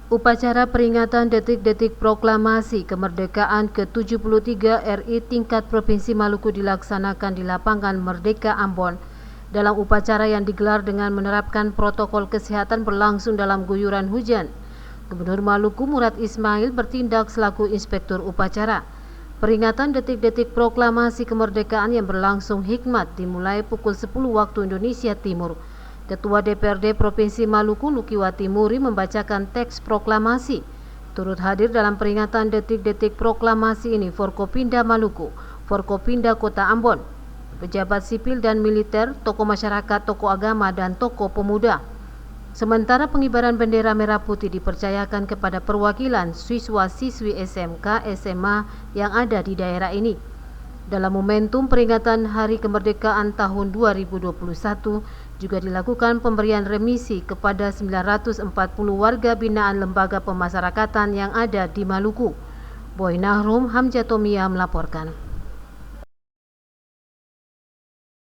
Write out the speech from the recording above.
Upacara peringatan detik-detik proklamasi kemerdekaan ke-73 RI tingkat Provinsi Maluku dilaksanakan di lapangan Merdeka Ambon. Dalam upacara yang digelar dengan menerapkan protokol kesehatan berlangsung dalam guyuran hujan. Gubernur Maluku Murad Ismail bertindak selaku inspektur upacara. Peringatan detik-detik proklamasi kemerdekaan yang berlangsung hikmat dimulai pukul 10 waktu Indonesia Timur. Ketua DPRD Provinsi Maluku Lukiwati Muri membacakan teks proklamasi. Turut hadir dalam peringatan detik-detik proklamasi ini Forkopimda Maluku, Forkopimda Kota Ambon, pejabat sipil dan militer, tokoh masyarakat, tokoh agama, dan tokoh pemuda. Sementara pengibaran bendera merah putih dipercayakan kepada perwakilan siswa-siswi SMK, SMA yang ada di daerah ini. Dalam momentum peringatan Hari Kemerdekaan tahun 2021 juga dilakukan pemberian remisi kepada 940 warga binaan lembaga pemasyarakatan yang ada di Maluku. Boy Nahrum Hamjatomia melaporkan.